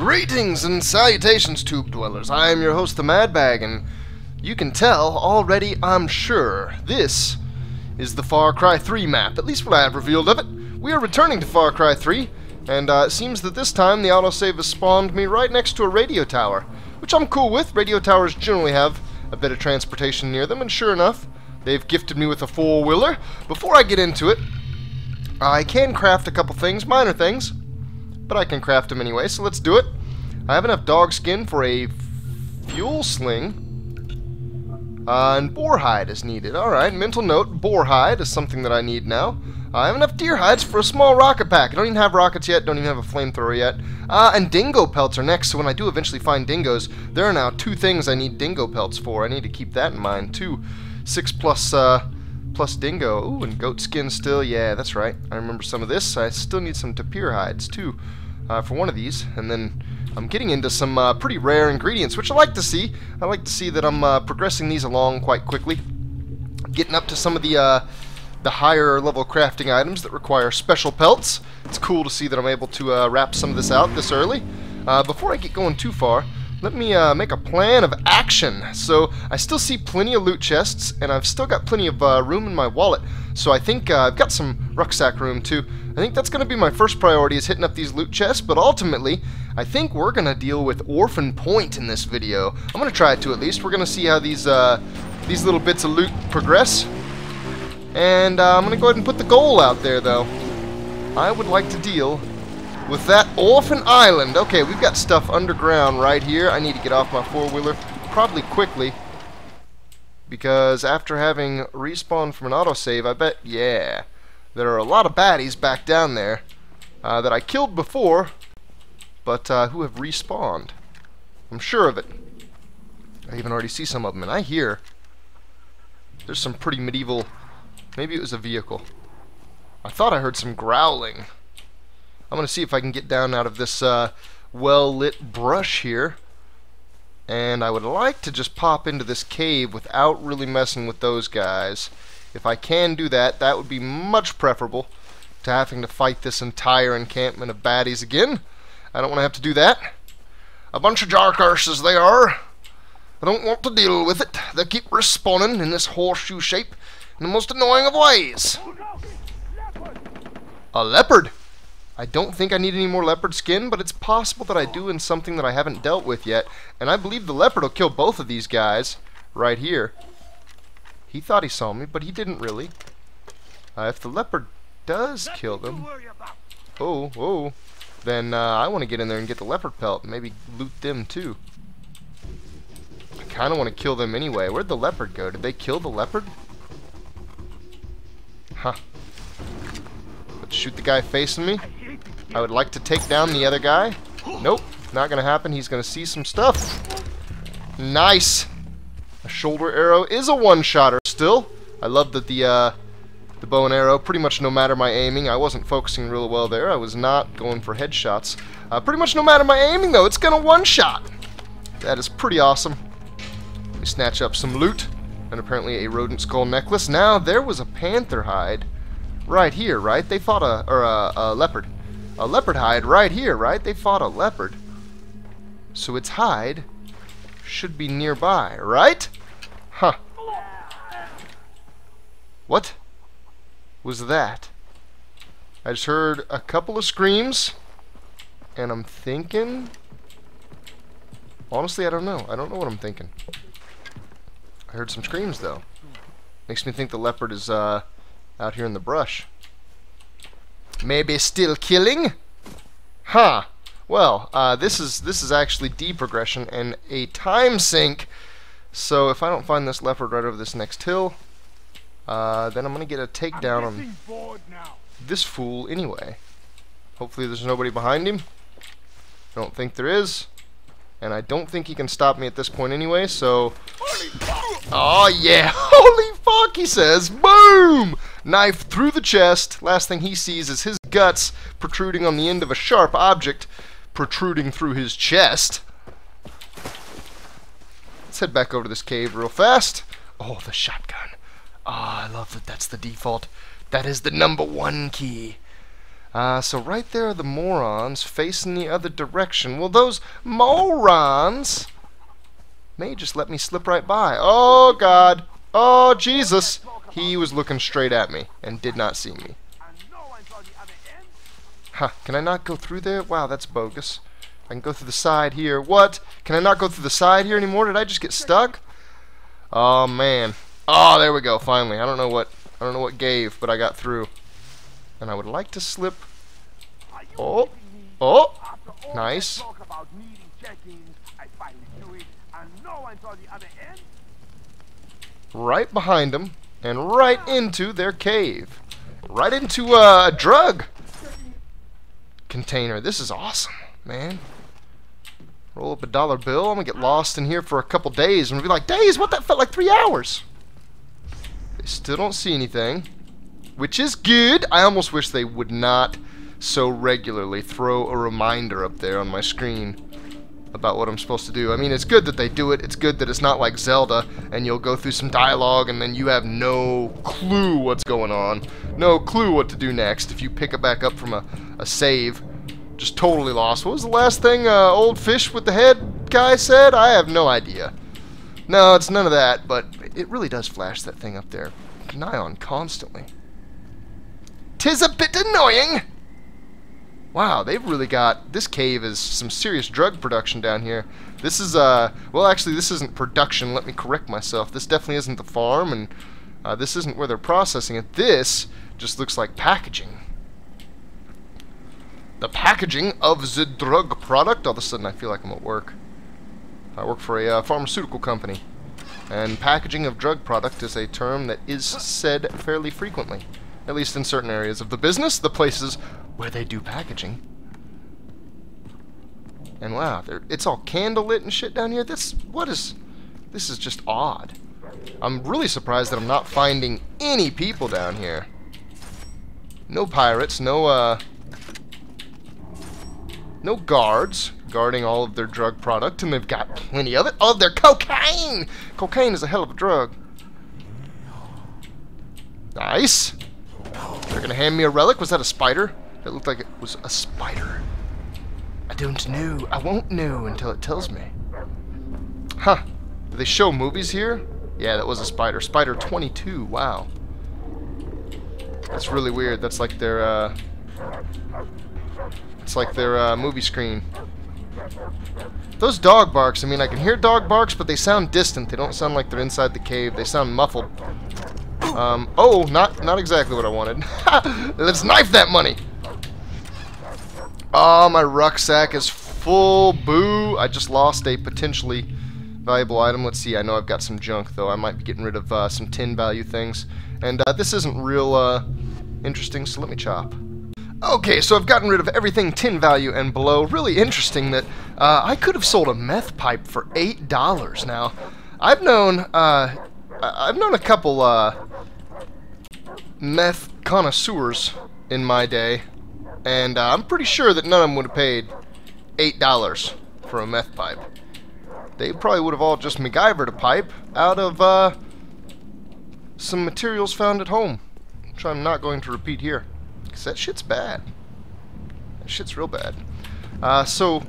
Greetings and salutations, tube dwellers. I am your host, the Madbag, and you can tell already, I'm sure, this is the Far Cry 3 map, at least what I have revealed of it. We are returning to Far Cry 3, and it seems that this time the autosave has spawned me right next to a radio tower, which I'm cool with. Radio towers generally have a bit of transportation near them, and sure enough, they've gifted me with a four-wheeler. Before I get into it, I can craft a couple things, minor things, but I can craft them anyway, so let's do it. I have enough dog skin for a fuel sling, and boar hide is needed. Alright, mental note, boar hide is something that I need now. I have enough deer hides for a small rocket pack. I don't even have rockets yet, don't even have a flamethrower yet. And dingo pelts are next, so when I do eventually find dingoes, there are now 2 things I need dingo pelts for. I need to keep that in mind, too. 6 plus dingo. Ooh, and goat skin still. Yeah, that's right. I remember some of this. I still need some tapir hides, too, for one of these. And then I'm getting into some pretty rare ingredients, which I like to see. I like to see that I'm progressing these along quite quickly. Getting up to some of the higher level crafting items that require special pelts. It's cool to see that I'm able to wrap some of this out this early. Before I get going too far, let me make a plan of action. So I still see plenty of loot chests, and I've still got plenty of room in my wallet. So I think I've got some rucksack room too. I think that's going to be my first priority, is hitting up these loot chests, but ultimately I think we're going to deal with Orphan Point in this video. I'm going to try it too, at least. We're going to see how these little bits of loot progress. And I'm going to go ahead and put the goal out there, though. I would like to deal with that Orphan Island. Okay, we've got stuff underground right here. I need to get off my four-wheeler probably quickly, because after having respawned from an autosave, I bet, yeah, there are a lot of baddies back down there that I killed before, but who have respawned. I'm sure of it. I even already see some of them, and I hear there's some pretty medieval. Maybe it was a vehicle. I thought I heard some growling. I'm going to see if I can get down out of this well-lit brush here. And I would like to just pop into this cave without really messing with those guys. If I can do that, that would be much preferable to having to fight this entire encampment of baddies again. I don't want to have to do that. A bunch of jarkarses they are. I don't want to deal with it. They keep respawning in this horseshoe shape in the most annoying of ways. A leopard. I don't think I need any more leopard skin, but it's possible that I do in something that I haven't dealt with yet. And I believe the leopard will kill both of these guys right here. He thought he saw me, but he didn't really. If the leopard does kill them, then I want to get in there and get the leopard pelt and maybe loot them too. I kind of want to kill them anyway. Where'd the leopard go? Did they kill the leopard? Huh. Let's shoot the guy facing me. I would like to take down the other guy. Nope, not gonna happen. He's gonna see some stuff. Nice. A shoulder arrow is a one-shotter still. I love that the bow and arrow, pretty much no matter my aiming, I wasn't focusing real well there. I was not going for headshots. Pretty much no matter my aiming though, it's gonna one-shot. That is pretty awesome. We snatch up some loot, and apparently a rodent skull necklace. Now there was a panther hide right here, right? They fought a leopard. A leopard hide right here, right? They fought a leopard. So its hide should be nearby, right? Huh. What was that? I just heard a couple of screams, and I'm thinking... Honestly, I don't know. I don't know what I'm thinking. I heard some screams, though. Makes me think the leopard is out here in the brush. Maybe still killing? Huh. Well, this is actually deprogression and a time sink. So if I don't find this leopard right over this next hill, then I'm gonna get a takedown on this fool anyway. Hopefully there's nobody behind him. I don't think there is. And I don't think he can stop me at this point anyway, so... Oh yeah! Holy fuck, he says! Boom! Knife through the chest. Last thing he sees is his guts protruding on the end of a sharp object protruding through his chest. Let's head back over to this cave real fast. Oh, the shotgun. Ah, I love that that's the default. That is the #1 key. So right there are the morons facing the other direction. Well, those morons may just let me slip right by. Oh, God. Oh, Jesus. He was looking straight at me and did not see me. Huh, can I not go through there? Wow, that's bogus. I can go through the side here. What? Can I not go through the side here anymore? Did I just get stuck? Oh, man. Oh, there we go, finally. I don't know what gave, but I got through. And I would like to slip. Oh. Oh. Nice. Right behind them and right into their cave. Right into a drug container. This is awesome, man. Roll up a dollar bill. I'm gonna get lost in here for a couple days and be like, days? What? That felt like 3 hours. They still don't see anything, which is good. I almost wish they would not so regularly throw a reminder up there on my screen about what I'm supposed to do. I mean, it's good that they do it. It's good that it's not like Zelda and you'll go through some dialogue and then you have no clue what's going on. No clue what to do next if you pick it back up from a save. Just totally lost. What was the last thing old fish with the head guy said? I have no idea. No, it's none of that, but it really does flash that thing up there. Nigh on constantly. 'Tis a bit annoying! Wow, they've really got... This cave is some serious drug production down here. This is, well, actually, this isn't production. Let me correct myself. This definitely isn't the farm, and this isn't where they're processing it. This just looks like packaging. The packaging of the drug product. All of a sudden, I feel like I'm at work. I work for a pharmaceutical company. And packaging of drug product is a term that is said fairly frequently. At least in certain areas of the business, the places where they do packaging. And wow, it's all candlelit and shit down here. This is just odd. I'm really surprised that I'm not finding any people down here. No pirates, no guards guarding all of their drug product, and they've got plenty of it. Oh, they're cocaine! Cocaine is a hell of a drug. Nice. They're gonna hand me a relic. Was that a spider? That looked like it was a spider. I don't know. I won't know until it tells me. Huh. Do they show movies here? Yeah, that was a spider. Spider 22. Wow. That's really weird. That's like their, it's like their, movie screen. Those dog barks, I mean, I can hear dog barks, but they sound distant. They don't sound like they're inside the cave. They sound muffled. Oh, not exactly what I wanted. Let's knife that money! Oh, my rucksack is full. Boo! I just lost a potentially valuable item. Let's see, I know I've got some junk, though. I might be getting rid of some tin value things. And this isn't real interesting, so let me chop. Okay, so I've gotten rid of everything tin value and below. Really interesting that I could have sold a meth pipe for $8. Now, I've known a couple meth connoisseurs in my day, and I'm pretty sure that none of them would have paid $8 for a meth pipe. They probably would have all just MacGyvered a pipe out of some materials found at home, which I'm not going to repeat here, because that shit's bad. That shit's real bad. So,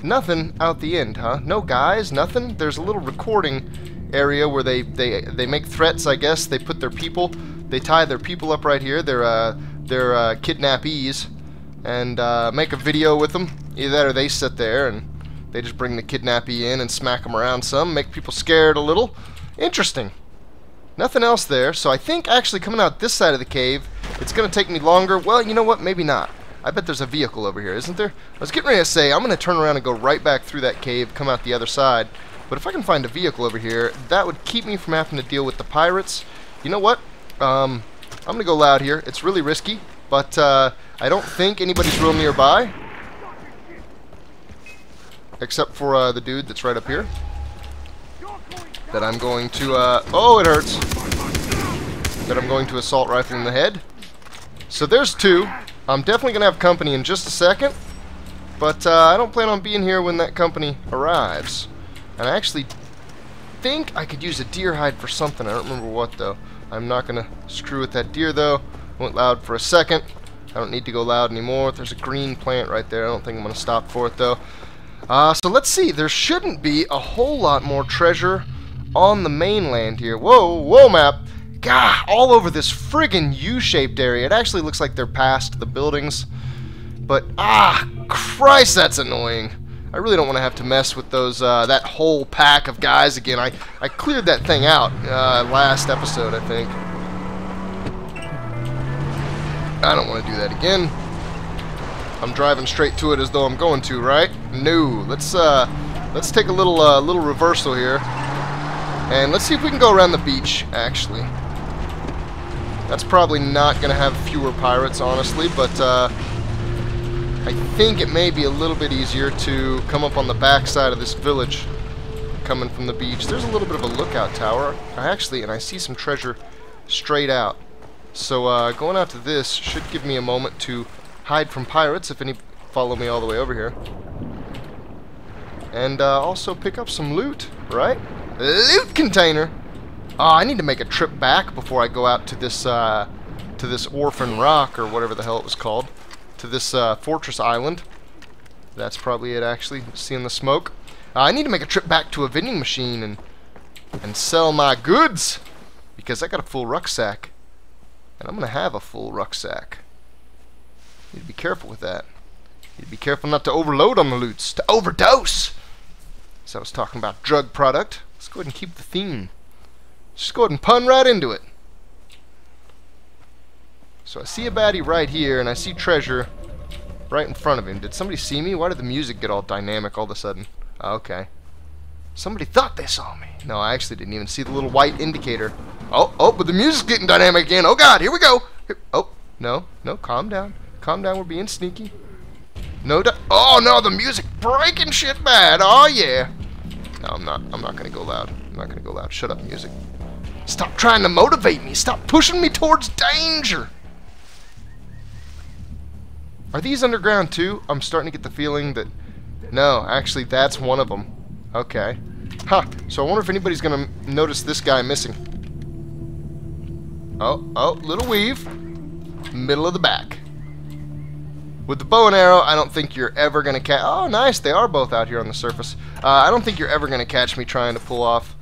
nothing out the end, huh? No guys, nothing? There's a little recording area where they make threats, I guess. They put their people, they tie their people up right here, their kidnappees, and make a video with them. Either that or they sit there and they just bring the kidnappee in and smack them around some, make people scared a little. Interesting. Nothing else there, so I think actually coming out this side of the cave, it's going to take me longer. Well, you know what? Maybe not. I bet there's a vehicle over here, isn't there? I was getting ready to say, I'm going to turn around and go right back through that cave, come out the other side. But if I can find a vehicle over here, that would keep me from having to deal with the pirates. You know what? I'm going to go loud here. It's really risky, but I don't think anybody's real nearby. Except for the dude that's right up here. That I'm going to, oh, it hurts. That I'm going to assault rifle in the head. So there's two. I'm definitely going to have company in just a second. But I don't plan on being here when that company arrives. And I actually think I could use a deer hide for something. I don't remember what, though. I'm not going to screw with that deer, though. Went loud for a second. I don't need to go loud anymore. There's a green plant right there. I don't think I'm going to stop for it, though. So let's see. There shouldn't be a whole lot more treasure on the mainland here. Whoa, whoa, map. God, all over this friggin' U-shaped area. It actually looks like they're past the buildings. But, Christ, that's annoying. I really don't want to have to mess with those, that whole pack of guys again. I cleared that thing out last episode, I think. I don't want to do that again. I'm driving straight to it as though I'm going to, right? No. Let's take a little reversal here. And let's see if we can go around the beach, actually. That's probably not going to have fewer pirates, honestly, but I think it may be a little bit easier to come up on the back side of this village coming from the beach. There's a little bit of a lookout tower, and I see some treasure straight out. So going out to this should give me a moment to hide from pirates if any follow me all the way over here. And also pick up some loot, right? Loot container! Oh, I need to make a trip back before I go out to this Orphan Rock, or whatever the hell it was called. To this fortress island. That's probably it, actually. Seeing the smoke. I need to make a trip back to a vending machine and sell my goods, because I got a full rucksack. And I'm going to have a full rucksack. Need to be careful with that. Need to be careful not to overload on the loots. To overdose! So I was talking about drug product. Let's go ahead and keep the theme. Just go ahead and pun right into it. So I see a baddie right here, and I see treasure right in front of him. Did somebody see me? Why did the music get all dynamic all of a sudden? Okay. Somebody thought they saw me. No, I actually didn't even see the little white indicator. Oh, but the music's getting dynamic again. Oh, God, here we go. Here. Oh, no, calm down. Calm down, we're being sneaky. Oh, no, the music breaking shit bad. Oh, yeah. No, I'm not going to go loud. I'm not going to go loud. Shut up, music. Stop trying to motivate me. Stop pushing me towards danger. Are these underground, too? I'm starting to get the feeling that... No, actually, that's one of them. Okay. Huh. So I wonder if anybody's going to notice this guy missing. Oh, little weave. Middle of the back. With the bow and arrow, I don't think you're ever going to catch... Oh, nice. They are both out here on the surface. I don't think you're ever going to catch me trying to pull off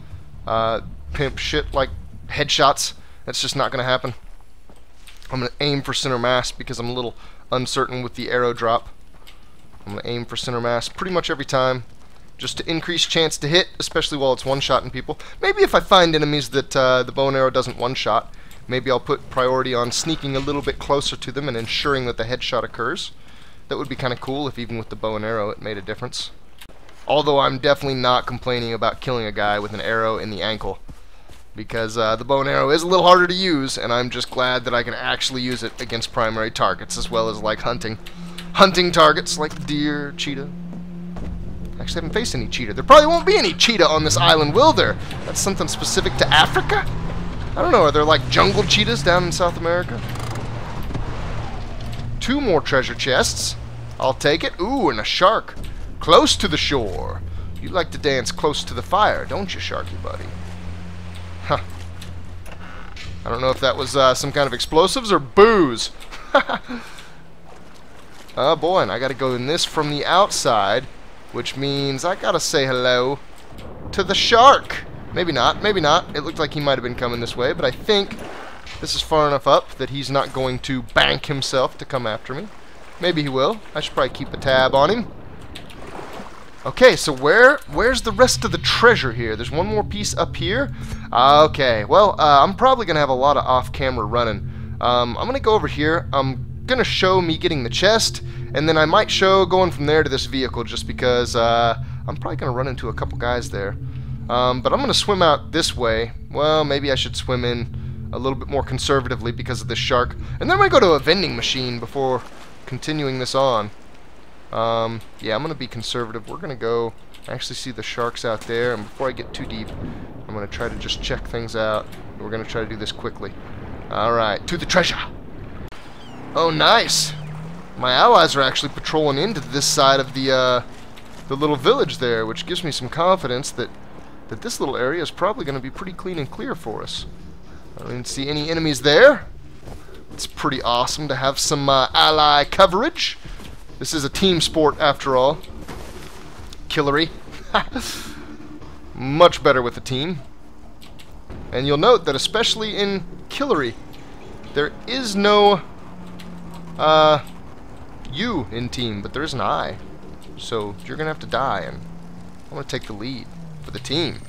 pimp shit like headshots. That's just not going to happen. I'm going to aim for center mass because I'm a little uncertain with the arrow drop. I'm going to aim for center mass pretty much every time, just to increase chance to hit, especially while it's one-shotting people. Maybe if I find enemies that the bow and arrow doesn't one-shot, maybe I'll put priority on sneaking a little bit closer to them and ensuring that the headshot occurs. That would be kind of cool if even with the bow and arrow it made a difference. Although I'm definitely not complaining about killing a guy with an arrow in the ankle, because the bow and arrow is a little harder to use, and I'm just glad that I can actually use it against primary targets, as well as like hunting targets like deer, cheetah. Actually, I haven't faced any cheetah. There probably won't be any cheetah on this island, will there? That's something specific to Africa? I don't know, are there like jungle cheetahs down in South America? 2 more treasure chests. I'll take it. Ooh, and a shark. Close to the shore. You like to dance close to the fire, don't you, Sharky buddy? Huh. I don't know if that was some kind of explosives or booze. Oh boy, and I gotta go in this from the outside, which means I gotta say hello to the shark. Maybe not, maybe not. It looked like he might have been coming this way, but I think this is far enough up that he's not going to bank himself to come after me. Maybe he will. I should probably keep a tab on him. Okay, so where's the rest of the treasure here? There's one more piece up here. Okay, well, I'm probably going to have a lot of off-camera running. I'm going to go over here. I'm going to show me getting the chest, and then I might show going from there to this vehicle just because I'm probably going to run into a couple guys there. But I'm going to swim out this way. Well, maybe I should swim in a little bit more conservatively because of this shark. And then I'm going to go to a vending machine before continuing this on. Yeah, I'm going to be conservative. We're going to go actually see the sharks out there, and before I get too deep, I'm going to try to just check things out. We're going to try to do this quickly. Alright, to the treasure! Oh, nice! My allies are actually patrolling into this side of the little village there, which gives me some confidence that this little area is probably going to be pretty clean and clear for us. I don't even see any enemies there. It's pretty awesome to have some ally coverage. This is a team sport after all. Killery. Much better with a team. And you'll note that especially in Killery, there is no you in team, but there is an I. So you're going to have to die, and I'm going to take the lead for the team.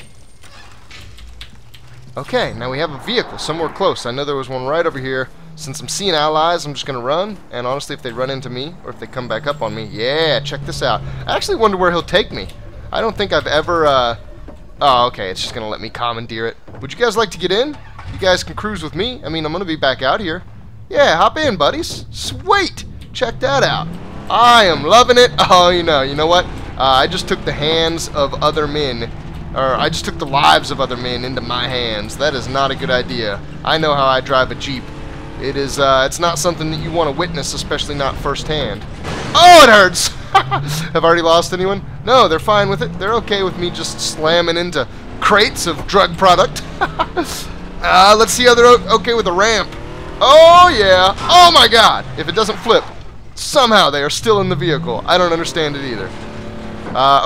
Okay, now we have a vehicle somewhere close. I know there was one right over here. Since I'm seeing allies, I'm just going to run. And honestly, if they run into me, or if they come back up on me, yeah, check this out. I actually wonder where he'll take me. I don't think I've ever, oh, okay, it's just going to let me commandeer it. Would you guys like to get in? You guys can cruise with me. I mean, I'm going to be back out here. Yeah, hop in, buddies. Sweet! Check that out. I am loving it. Oh, you know what? I just took the hands of other men. Or, I just took the lives of other men into my hands. That is not a good idea. I know how I drive a Jeep. It is, it's not something that you want to witness, especially not firsthand. Oh, it hurts! Have I already lost anyone? No, they're fine with it. They're okay with me just slamming into crates of drug product. Let's see how they're okay with the ramp. Oh, yeah. Oh, my God. If it doesn't flip, somehow they are still in the vehicle. I don't understand it either.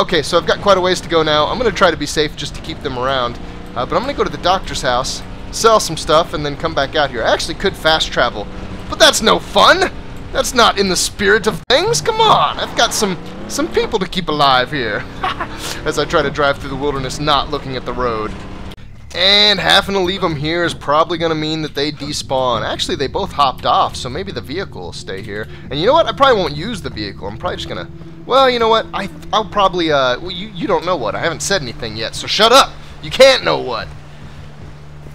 Okay, so I've got quite a ways to go now. I'm going to try to be safe just to keep them around. But I'm going to go to the doctor's house, sell some stuff, and then come back out here. I actually could fast travel, but that's no fun. That's not in the spirit of things. Come on, I've got some people to keep alive here. As I try to drive through the wilderness, not looking at the road. And having to leave them here is probably going to mean that they despawn. Actually, they both hopped off, so maybe the vehicle will stay here. And you know what? I probably won't use the vehicle. I'm probably just going to... Well, you know what? I'll probably... well, you don't know what. I haven't said anything yet, so shut up. You can't know what.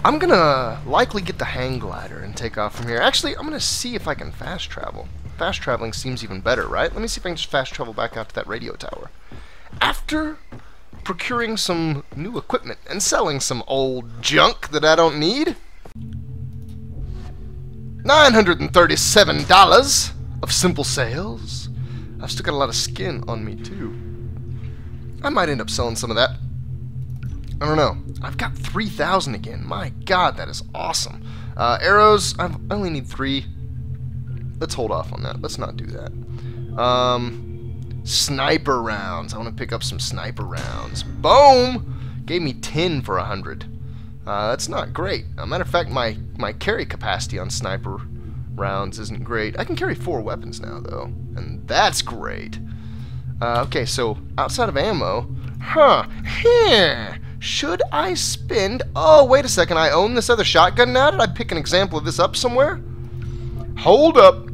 I'm going to likely get the hang glider and take off from here. Actually, I'm going to see if I can fast travel. Fast traveling seems even better, right? Let me see if I can just fast travel back out to that radio tower. After procuring some new equipment and selling some old junk that I don't need. $937 of simple sales. I've still got a lot of skin on me, too. I might end up selling some of that. I don't know. I've got 3,000 again. My God, that is awesome. Arrows, I only need 3. Let's hold off on that. Let's not do that. Sniper rounds. I want to pick up some sniper rounds. Boom! Gave me 10 for 100. That's not great. Matter of fact, my carry capacity on sniper rounds isn't great. I can carry 4 weapons now, though, and that's great. Okay, so outside of ammo, here. Should I spend... Oh, wait a second. I own this other shotgun now? Did I pick an example of this up somewhere? Hold up.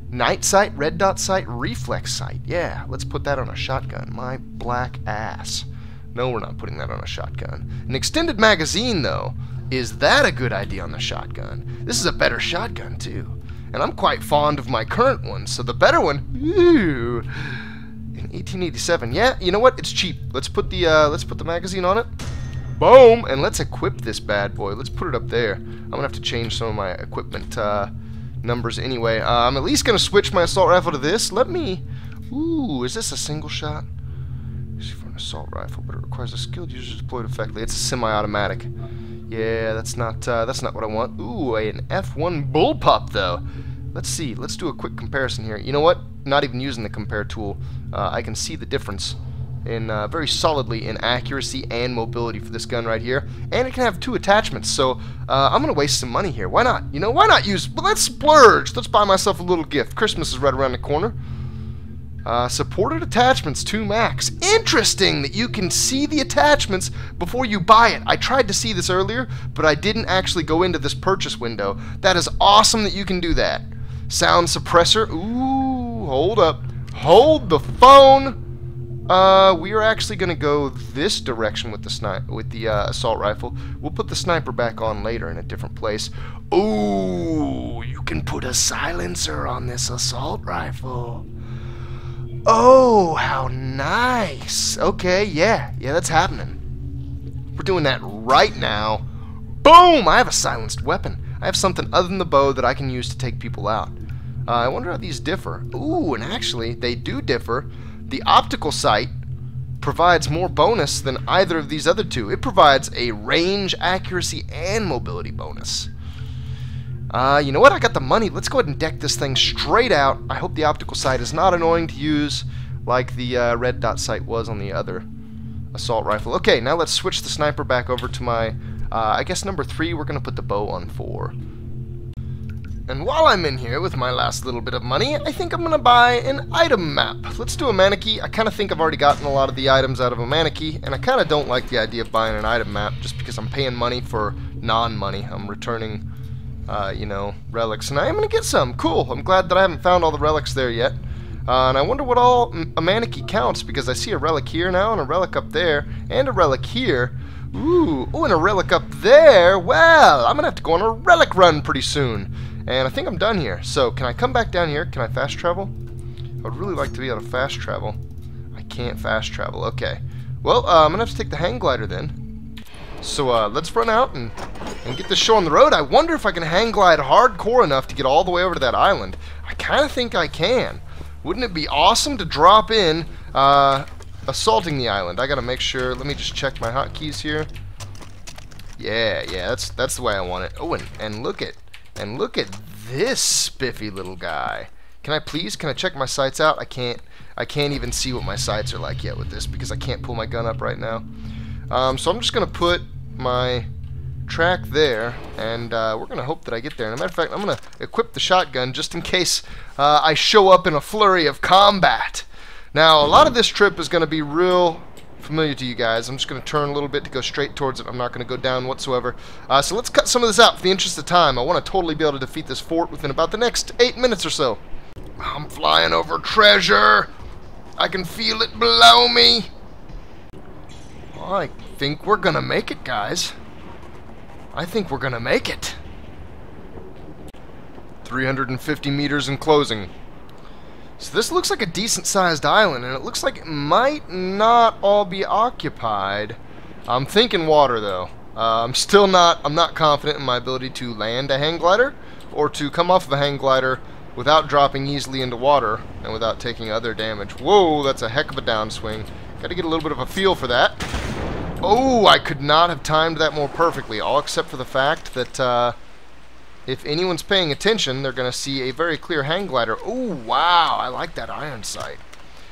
Night sight, red dot sight, reflex sight. Yeah, let's put that on a shotgun. My black ass. No, we're not putting that on a shotgun. An extended magazine, though. Is that a good idea on the shotgun? This is a better shotgun, too. And I'm quite fond of my current one, so the better one... Ooh... In 1887, yeah, you know what? It's cheap. Let's put the magazine on it. Boom, and let's equip this bad boy. Let's put it up there. I'm gonna have to change some of my equipment numbers anyway. I'm at least gonna switch my assault rifle to this. Let me. Ooh, is this a single shot? For an assault rifle, but it requires a skilled user to deploy it effectively. It's a semi-automatic. Yeah, that's not what I want. Ooh, an F1 bullpup though. Let's see. Let's do a quick comparison here. You know what? Not even using the compare tool, I can see the difference in very solidly in accuracy and mobility for this gun right here. And it can have 2 attachments, so I'm going to waste some money here. Why not? You know, why not use... Well, let's splurge. Let's buy myself a little gift. Christmas is right around the corner. Supported attachments 2 max. Interesting that you can see the attachments before you buy it. I tried to see this earlier, but I didn't actually go into this purchase window. That is awesome that you can do that. Sound suppressor. Ooh, hold up. Hold the phone. We are actually going to go this direction with the assault rifle. We'll put the sniper back on later in a different place. Ooh, you can put a silencer on this assault rifle. Oh, how nice. Okay, yeah, that's happening. We're doing that right now. Boom! I have a silenced weapon. I have something other than the bow that I can use to take people out. I wonder how these differ. Ooh, and actually, they do differ. The optical sight provides more bonus than either of these other 2. It provides a range, accuracy, and mobility bonus. You know what? I got the money. Let's go ahead and deck this thing straight out. I hope the optical sight is not annoying to use like the red dot sight was on the other assault rifle. Okay, now let's switch the sniper back over to my, I guess number 3. We're going to put the bow on 4. And while I'm in here with my last little bit of money, I think I'm going to buy an item map. Let's do a manakey. I kind of think I've already gotten a lot of the items out of a manakey, and I kind of don't like the idea of buying an item map just because I'm paying money for non-money. I'm returning, you know, relics, and I am going to get some. Cool. I'm glad that I haven't found all the relics there yet. And I wonder what all a manakey counts, because I see a relic here now, and a relic up there, and a relic here. Ooh, and a relic up there. Well, I'm going to have to go on a relic run pretty soon. And I think I'm done here. So, can I come back down here? Can I fast travel? I would really like to be able to fast travel. I can't fast travel. Okay. Well, I'm going to have to take the hang glider then. So, let's run out and get this show on the road. I wonder if I can hang glide hardcore enough to get all the way over to that island. I kind of think I can. Wouldn't it be awesome to drop in assaulting the island? I got to make sure. Let me just check my hotkeys here. Yeah, that's the way I want it. Oh, and look at this spiffy little guy. Can I check my sights out? I can't even see what my sights are like yet with this because I can't pull my gun up right now. So I'm just gonna put my track there, and we're gonna hope that I get there. And as a matter of fact, I'm gonna equip the shotgun just in case I show up in a flurry of combat. Now, a lot of this trip is gonna be real familiar to you guys. I'm just going to turn a little bit to go straight towards it. I'm not going to go down whatsoever. So let's cut some of this out for the interest of time. I want to totally be able to defeat this fort within about the next 8 minutes or so. I'm flying over treasure. I can feel it below me. Well, I think we're going to make it, guys. I think we're going to make it. 350 meters in closing. So this looks like a decent-sized island, and it looks like it might not all be occupied. I'm thinking water, though. I'm not confident in my ability to land a hang glider, or to come off of a hang glider without dropping easily into water, and without taking other damage. Whoa, that's a heck of a downswing. Gotta get a little bit of a feel for that. Oh, I could not have timed that more perfectly, all except for the fact that, if anyone's paying attention, they're going to see a very clear hang glider. Oh, wow, I like that iron sight.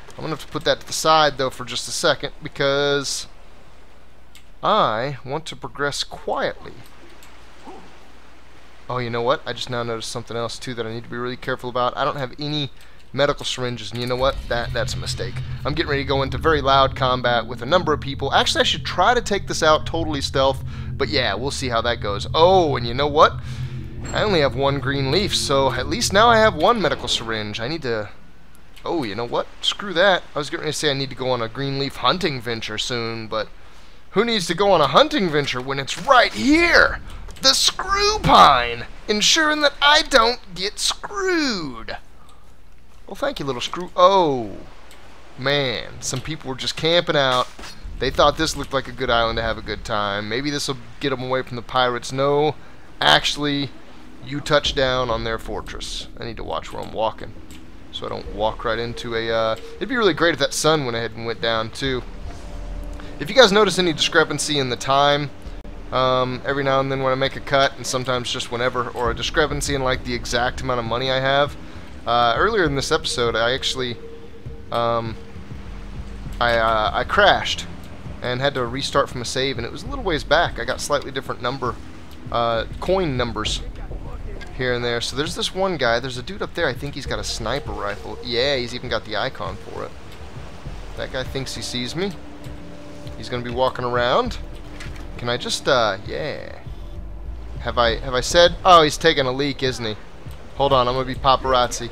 I'm going to have to put that to the side, though, for just a second, because I want to progress quietly. Oh, you know what? I just now noticed something else, too, that I need to be really careful about. I don't have any medical syringes, and you know what? That's a mistake. I'm getting ready to go into very loud combat with a number of people. Actually, I should try to take this out totally stealth, but yeah, we'll see how that goes. Oh, and you know what? I only have 1 green leaf, so at least now I have 1 medical syringe. I need to... Oh, you know what? Screw that. I was getting ready to say I need to go on a green leaf hunting venture soon, but who needs to go on a hunting venture when it's right here? The screw pine! Ensuring that I don't get screwed. Well, thank you, little screw... Oh, man. Some people were just camping out. They thought this looked like a good island to have a good time. Maybe this will get them away from the pirates. No, actually... You touch down on their fortress. I need to watch where I'm walking so I don't walk right into a... It'd be really great if that sun went ahead and went down, too. If you guys notice any discrepancy in the time, every now and then when I make a cut, and sometimes just whenever, or a discrepancy in, like, the exact amount of money I have, earlier in this episode, I actually... I crashed and had to restart from a save, and it was a little ways back. I got slightly different coin numbers here and there. So there's this one guy. There's a dude up there. I think he's got a sniper rifle. Yeah, he's even got the icon for it. That guy thinks he sees me. He's gonna be walking around. Can I just yeah. Have I said? Oh, he's taking a leak, isn't he? Hold on, I'm gonna be paparazzi.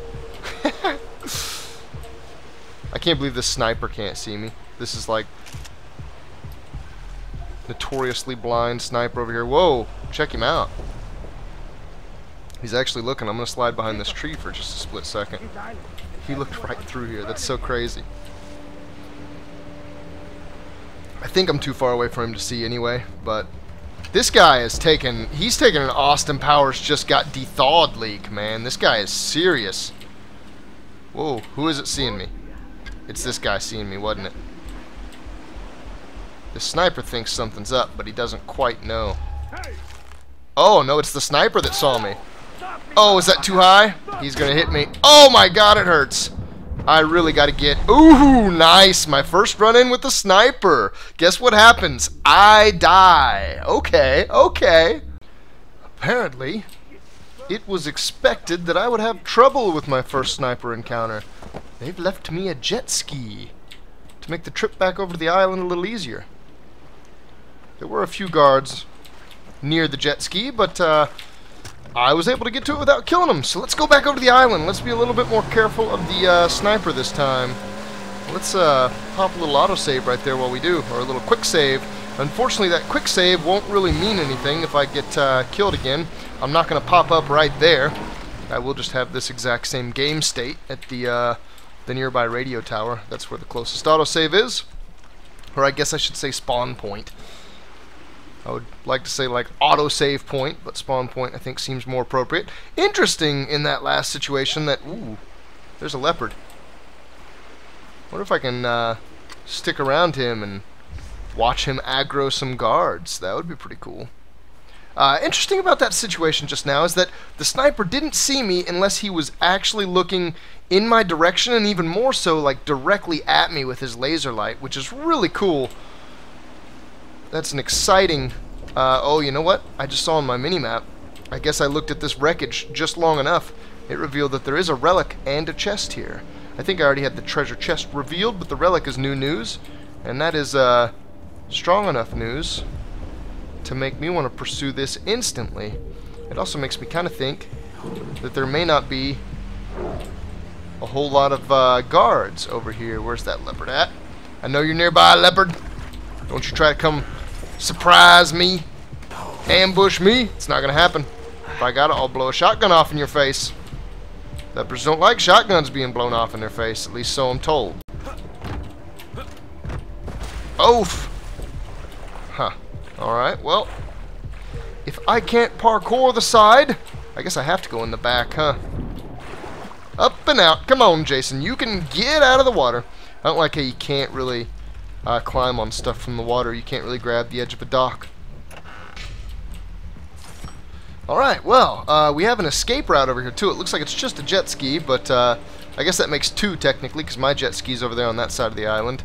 I can't believe this sniper can't see me. This is like notoriously blind sniper over here. Whoa, check him out. He's actually looking. I'm going to slide behind this tree for just a split second. He looked right through here. That's so crazy. I think I'm too far away for him to see anyway, but this guy is taking... He's taking an Austin Powers just got de-thawed leak, man. This guy is serious. Whoa, who is it seeing me? It's this guy seeing me, wasn't it? The sniper thinks something's up, but he doesn't quite know. Oh, no, it's the sniper that saw me. Oh, is that too high? He's gonna hit me. Oh my god, it hurts. I really gotta get... Ooh, nice. My first run-in with the sniper. Guess what happens? I die. Okay, okay. Apparently, it was expected that I would have trouble with my first sniper encounter. They've left me a jet ski to make the trip back over to the island a little easier. There were a few guards near the jet ski, but I was able to get to it without killing them. So let's go back over to the island. Let's be a little bit more careful of the sniper this time. Let's pop a little autosave right there while we do, or a little quick save. Unfortunately, that quick save won't really mean anything if I get killed again. I'm not going to pop up right there. I will just have this exact same game state at the nearby radio tower. That's where the closest autosave is. Or I guess I should say spawn point. I would like to say like autosave point, but spawn point I think seems more appropriate. Interesting in that last situation that, ooh, there's a leopard. What if I can stick around him and watch him aggro some guards? That would be pretty cool. Interesting about that situation just now is that the sniper didn't see me unless he was actually looking in my direction, and even more so like directly at me with his laser light, which is really cool. That's an exciting... oh, you know what? I just saw on my minimap. I guess I looked at this wreckage just long enough. It revealed that there is a relic and a chest here. I think I already had the treasure chest revealed, but the relic is new news. And that is strong enough news to make me want to pursue this instantly. It also makes me kind of think that there may not be a whole lot of guards over here. Where's that leopard at? I know you're nearby, leopard. Don't you try to come surprise me, ambush me. It's not gonna happen. If I got it, I'll blow a shotgun off in your face. Leopards don't like shotguns being blown off in their face, at least so I'm told. Oof. Huh. Alright, well, if I can't parkour the side, I guess I have to go in the back, huh? Up and out. Come on, Jason, you can get out of the water. I don't like how you can't really climb on stuff from the water. You can't really grab the edge of a dock. Alright, well, we have an escape route over here too. It looks like it's just a jet ski, but I guess that makes two technically, because my jet ski's over there on that side of the island.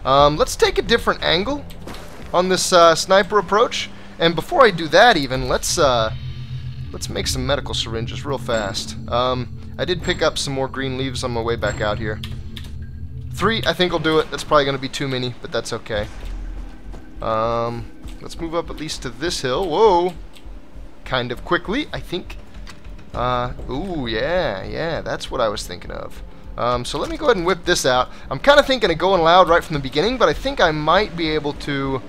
Let's take a different angle on this sniper approach, and before I do that even, let's make some medical syringes real fast. I did pick up some more green leaves on my way back out here. 3, I think I'll do it. That's probably going to be too many, but that's okay. Let's move up at least to this hill. Whoa! Kind of quickly, I think. Ooh, yeah, that's what I was thinking of. So let me go ahead and whip this out. I'm kind of thinking of going loud right from the beginning, but I think I might be able to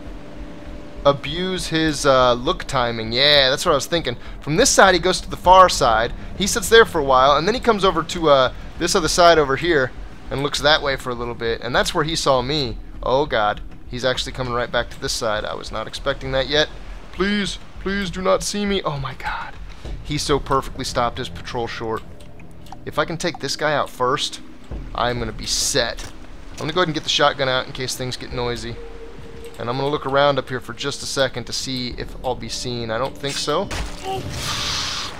abuse his look timing. Yeah, that's what I was thinking. From this side, he goes to the far side. He sits there for a while, and then he comes over to this other side over here and looks that way for a little bit, and that's where he saw me. Oh god, he's actually coming right back to this side. I was not expecting that yet. Please, please do not see me. Oh my god, he so perfectly stopped his patrol short. If I can take this guy out first, I'm gonna be set. I'm gonna go ahead and get the shotgun out in case things get noisy, and I'm gonna look around up here for just a second to see if I'll be seen. I don't think so.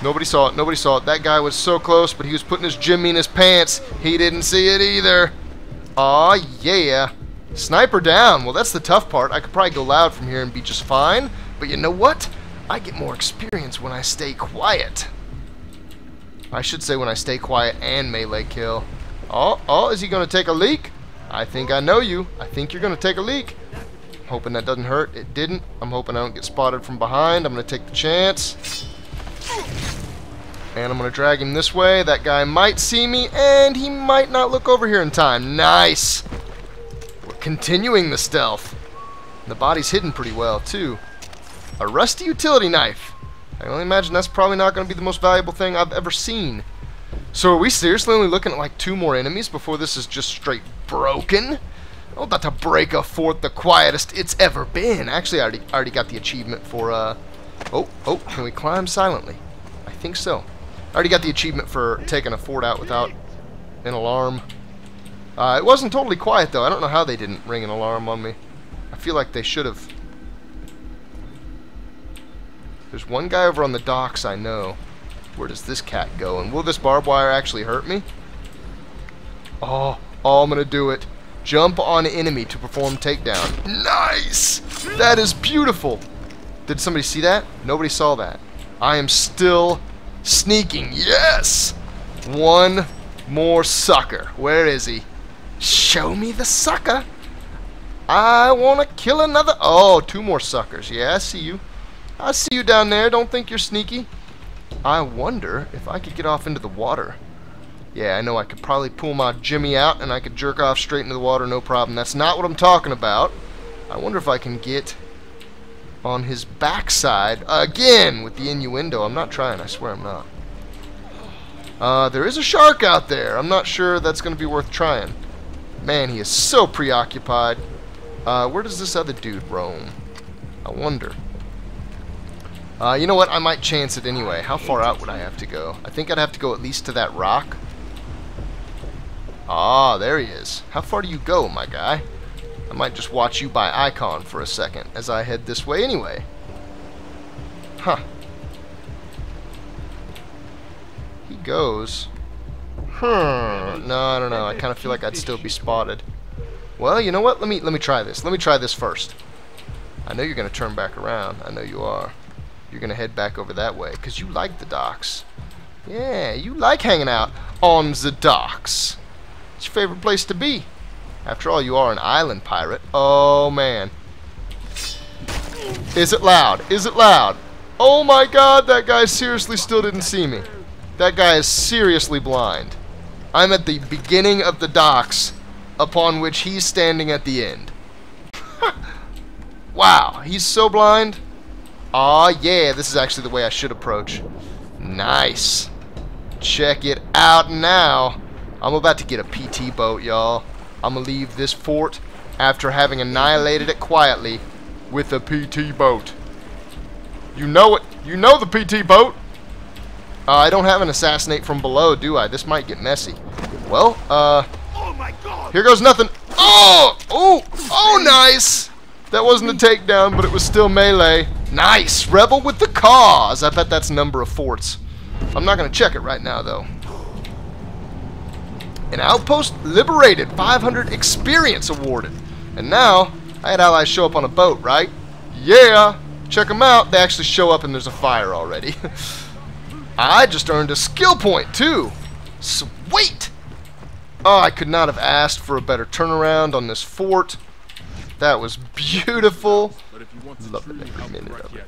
Nobody saw it. Nobody saw it. That guy was so close, but he was putting his Jimmy in his pants. He didn't see it either. Aw, yeah. Sniper down. Well, that's the tough part. I could probably go loud from here and be just fine. But you know what? I get more experience when I stay quiet. I should say when I stay quiet and melee kill. Oh, is he going to take a leak? I think I know you. I think you're going to take a leak. I'm hoping that doesn't hurt. It didn't. I'm hoping I don't get spotted from behind. I'm going to take the chance. And I'm going to drag him this way. That guy might see me, and he might not look over here in time. Nice! We're continuing the stealth. The body's hidden pretty well, too. A rusty utility knife. I can only imagine that's probably not going to be the most valuable thing I've ever seen. So are we seriously only looking at like 2 more enemies before this is just straight broken? I'm about to break a fort the quietest it's ever been. Actually, I already got the achievement for, Oh, can we climb silently? I think so. I already got the achievement for taking a fort out without an alarm. It wasn't totally quiet, though. I don't know how they didn't ring an alarm on me. I feel like they should have. There's one guy over on the docks, I know. Where does this cat go? And will this barbed wire actually hurt me? Oh, I'm gonna do it. Jump on enemy to perform takedown. Nice! That is beautiful. Did somebody see that? Nobody saw that. I am still sneaking. Yes! One more sucker. Where is he? Show me the sucker. I want to kill another. Oh, two more suckers. Yeah, I see you. I see you down there. Don't think you're sneaky. I wonder if I could get off into the water. Yeah, I know I could probably pull my Jimmy out and I could jerk off straight into the water, no problem. That's not what I'm talking about. I wonder if I can get on his backside again with the innuendo. I'm not trying. I swear I'm not. There is a shark out there. I'm not sure that's going to be worth trying. Man, he is so preoccupied. Where does this other dude roam? I wonder. You know what? I might chance it anyway. How far out would I have to go? I think I'd have to go at least to that rock. Ah, there he is. How far do you go, my guy? I might just watch you by icon for a second as I head this way anyway. Huh. He goes. No, I don't know. I kind of feel like I'd still be spotted. Well, you know what? Let me try this. Let me try this first. I know you're going to turn back around. I know you are. You're going to head back over that way because you like the docks. Yeah, you like hanging out on the docks. It's your favorite place to be. After all, you are an island pirate. Oh, man. Is it loud? Is it loud? Oh, my God. That guy seriously still didn't see me. That guy is seriously blind. I'm at the beginning of the docks upon which he's standing at the end. Wow. He's so blind. Aw, yeah. This is actually the way I should approach. Nice. Check it out now. I'm about to get a PT boat, y'all. I'm going to leave this fort after having annihilated it quietly with a PT boat. You know it. You know the PT boat. I don't have an assassinate from below, do I? This might get messy. Well, oh my God. Here goes nothing. Oh! Oh! Oh, nice! That wasn't a takedown, but it was still melee. Nice! Rebel with the cause. I bet that's a number of forts. I'm not going to check it right now, though. An outpost liberated, 500 experience awarded. And now, I had allies show up on a boat, right? Yeah! Check them out. They actually show up and there's a fire already. I just earned a skill point, too. Sweet! Oh, I could not have asked for a better turnaround on this fort. That was beautiful. Love it every minute of it.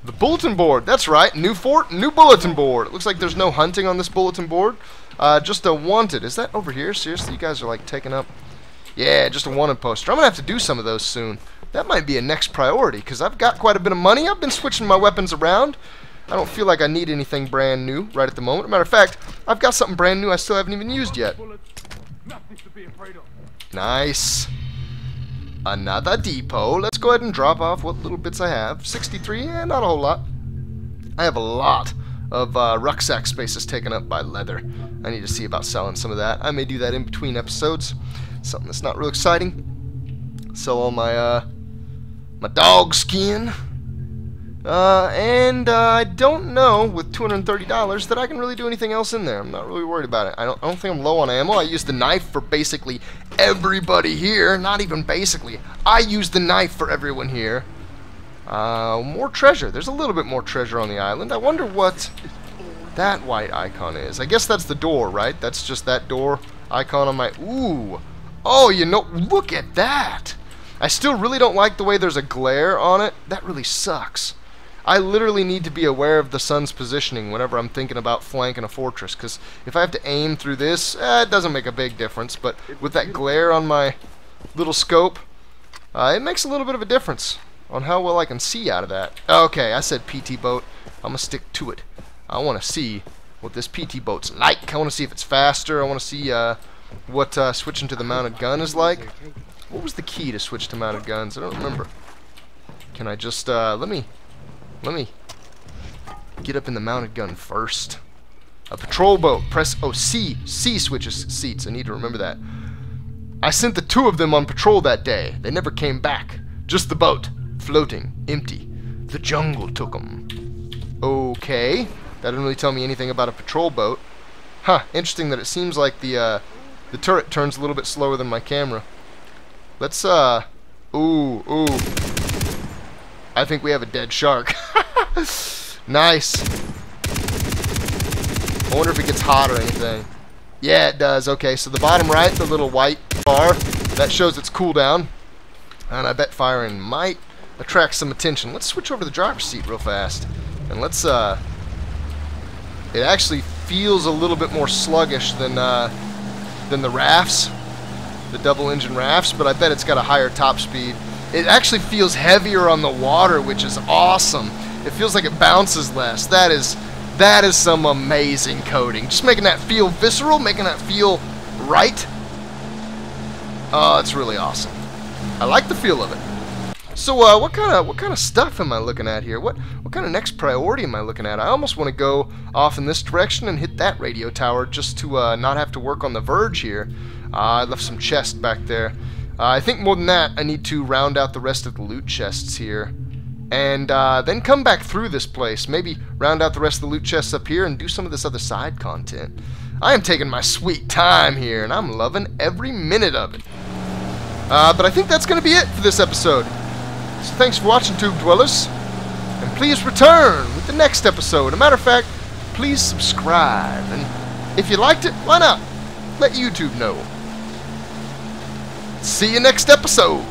The bulletin board, that's right. New fort, new bulletin board. It looks like there's no hunting on this bulletin board. Just a wanted. Is that over here? Seriously, you guys are like taking up. Yeah, just a wanted poster. I'm going to have to do some of those soon. That might be a next priority because I've got quite a bit of money. I've been switching my weapons around. I don't feel like I need anything brand new right at the moment. As a matter of fact, I've got something brand new I still haven't even used yet. Nice. Another depot. Let's go ahead and drop off what little bits I have. 63, not a whole lot. I have a lot of rucksack spaces taken up by leather. I need to see about selling some of that. I may do that in between episodes. Something that's not real exciting. Sell all my my dog skin. And I don't know with $230 that I can really do anything else in there. I'm not really worried about it. I don't think I'm low on ammo. I use the knife for basically everybody here. Not even basically. I use the knife for everyone here. More treasure. There's a little bit more treasure on the island. I wonder what that white icon is. I guess that's the door, right? That's just that door icon on my... Ooh. Oh, you know, look at that. I still really don't like the way there's a glare on it. That really sucks. I literally need to be aware of the sun's positioning whenever I'm thinking about flanking a fortress, because if I have to aim through this, it doesn't make a big difference, but with that glare on my little scope, it makes a little bit of a difference on how well I can see out of that. Okay, I said PT boat. I'm going to stick to it. I want to see what this PT boat's like. I want to see if it's faster. I want to see what switching to the mounted gun is like. What was the key to switch to mounted guns? I don't remember. Can I just, let me get up in the mounted gun first. A patrol boat. Press, oh, C. C switches seats. I need to remember that. I sent the two of them on patrol that day. They never came back. Just the boat. Floating. Empty. The jungle took them. Okay. That didn't really tell me anything about a patrol boat. Huh, interesting that it seems like the turret turns a little bit slower than my camera. Let's, ooh. I think we have a dead shark. Nice. I wonder if it gets hot or anything. Yeah, it does. Okay, so the bottom right, the little white bar, that shows its cooldown. And I bet firing might attract some attention. Let's switch over to the driver's seat real fast. And let's, it actually feels a little bit more sluggish than the rafts, the double engine rafts, but I bet it's got a higher top speed. It actually feels heavier on the water, which is awesome. It feels like it bounces less. That is some amazing coding. Just making that feel visceral, making that feel right. Oh, it's really awesome. I like the feel of it. So what kind of stuff am I looking at here? What kind of next priority am I looking at? I almost want to go off in this direction and hit that radio tower just to not have to work on the verge here. I left some chests back there. I think more than that, I need to round out the rest of the loot chests here. And then come back through this place. Maybe round out the rest of the loot chests up here and do some of this other side content. I am taking my sweet time here, and I'm loving every minute of it. But I think that's going to be it for this episode. So thanks for watching, Tube Dwellers. And please return with the next episode. As a matter of fact, please subscribe. And if you liked it, why not? Let YouTube know. See you next episode.